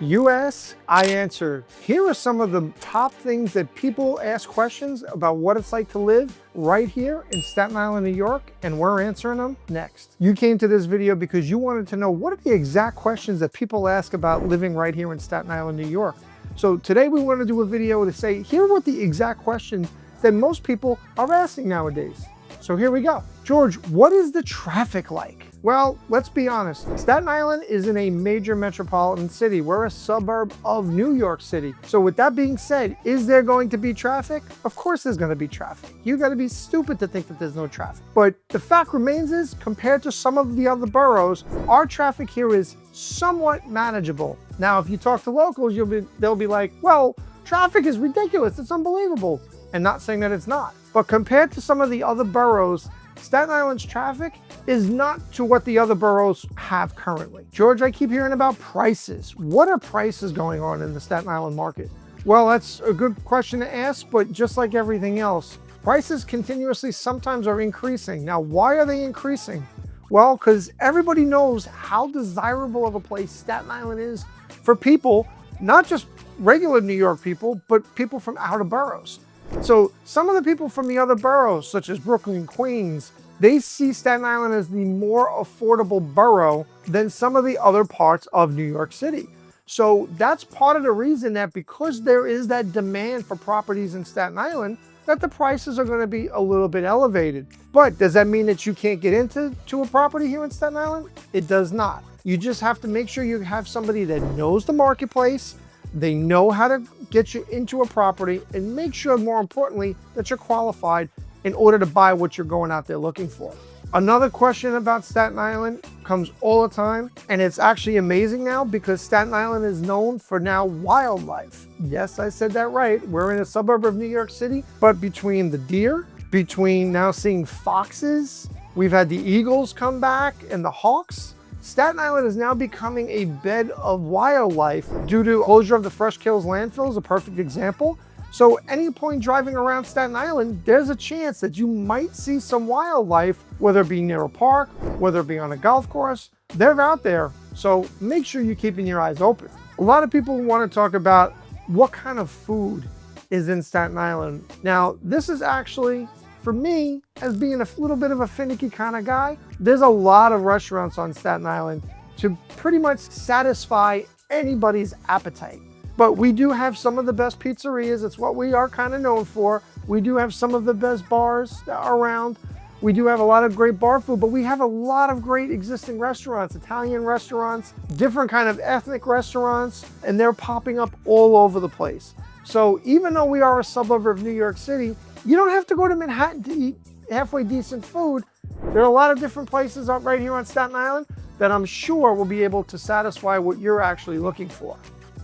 You ask, I answer. Here are some of the top things that people ask questions about what it's like to live right here in Staten Island, New York, and we're answering them next. You came to this video because you wanted to know what are the exact questions that people ask about living right here in Staten Island, New York. So today we want to do a video to say, here are what the exact questions that most people are asking nowadays. So here we go. George, what is the traffic like? Well, let's be honest. Staten Island is in a major metropolitan city. We're a suburb of New York City. So with that being said, is there going to be traffic? Of course there's going to be traffic. You got to be stupid to think that there's no traffic. But the fact remains is, compared to some of the other boroughs, our traffic here is somewhat manageable. Now, if you talk to locals, they'll be like, well, traffic is ridiculous. It's unbelievable. And not saying that it's not. But compared to some of the other boroughs, Staten Island's traffic is not to what the other boroughs have currently. George, I keep hearing about prices. What are prices going on in the Staten Island market? Well, that's a good question to ask, but just like everything else, prices continuously sometimes are increasing. Now, why are they increasing? Well, because everybody knows how desirable of a place Staten Island is for people, not just regular New York people, but people from outer boroughs. So some of the people from the other boroughs, such as Brooklyn, Queens, they see Staten Island as the more affordable borough than some of the other parts of New York City. So that's part of the reason that, because there is that demand for properties in Staten Island, that the prices are going to be a little bit elevated. But does that mean that you can't get into a property here in Staten Island? It does not. You just have to make sure you have somebody that knows the marketplace. They know how to get you into a property, and make sure, more importantly, that you're qualified in order to buy what you're going out there looking for. Another question about Staten Island comes all the time, and it's actually amazing now because Staten Island is known for now wildlife. Yes, I said that right. We're in a suburb of New York City, but between the deer, between now seeing foxes, we've had the eagles come back and the hawks. Staten Island is now becoming a bed of wildlife due to closure of the Fresh Kills landfill is a perfect example. So any point driving around Staten Island, there's a chance that you might see some wildlife, whether it be near a park, whether it be on a golf course. They're out there, so make sure you're keeping your eyes open. A lot of people want to talk about what kind of food is in Staten Island. Now, this is actually, for me, as being a little bit of a finicky kind of guy, there's a lot of restaurants on Staten Island to pretty much satisfy anybody's appetite. But we do have some of the best pizzerias. It's what we are kind of known for. We do have some of the best bars around. We do have a lot of great bar food, but we have a lot of great existing restaurants, Italian restaurants, different kind of ethnic restaurants, and they're popping up all over the place. So even though we are a suburb of New York City, you don't have to go to Manhattan to eat halfway decent food. There are a lot of different places up right here on Staten Island that I'm sure will be able to satisfy what you're actually looking for.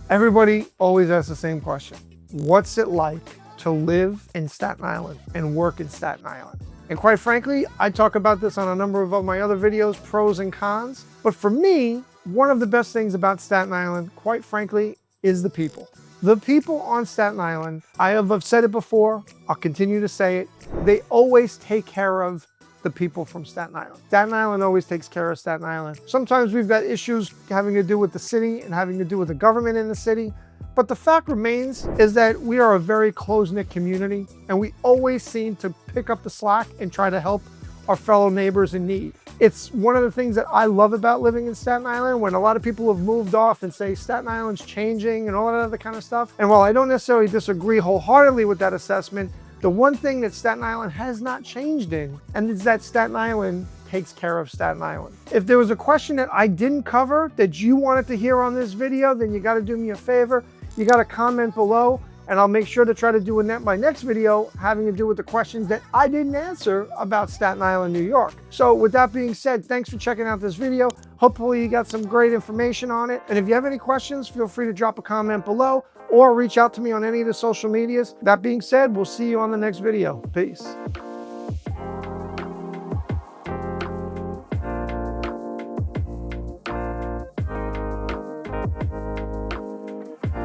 Everybody always asks the same question. What's it like to live in Staten Island and work in Staten Island? And quite frankly, I talk about this on a number of my other videos, pros and cons. But for me, one of the best things about Staten Island, quite frankly, is the people. The people on Staten Island, I've said it before, I'll continue to say it, they always take care of the people from Staten Island. Staten Island always takes care of Staten Island. Sometimes we've got issues having to do with the city and having to do with the government in the city, but the fact remains is that we are a very close-knit community, and we always seem to pick up the slack and try to help our fellow neighbors in need. It's one of the things that I love about living in Staten Island, when a lot of people have moved off and say Staten Island's changing and all that other kind of stuff. And while I don't necessarily disagree wholeheartedly with that assessment, the one thing that Staten Island has not changed in, and is that Staten Island takes care of Staten Island. If there was a question that I didn't cover that you wanted to hear on this video, then you gotta do me a favor. You gotta comment below, and I'll make sure to try to do my next video having to do with the questions that I didn't answer about Staten Island, New York. So with that being said, thanks for checking out this video. Hopefully you got some great information on it. And if you have any questions, feel free to drop a comment below or reach out to me on any of the social medias. That being said, we'll see you on the next video. Peace.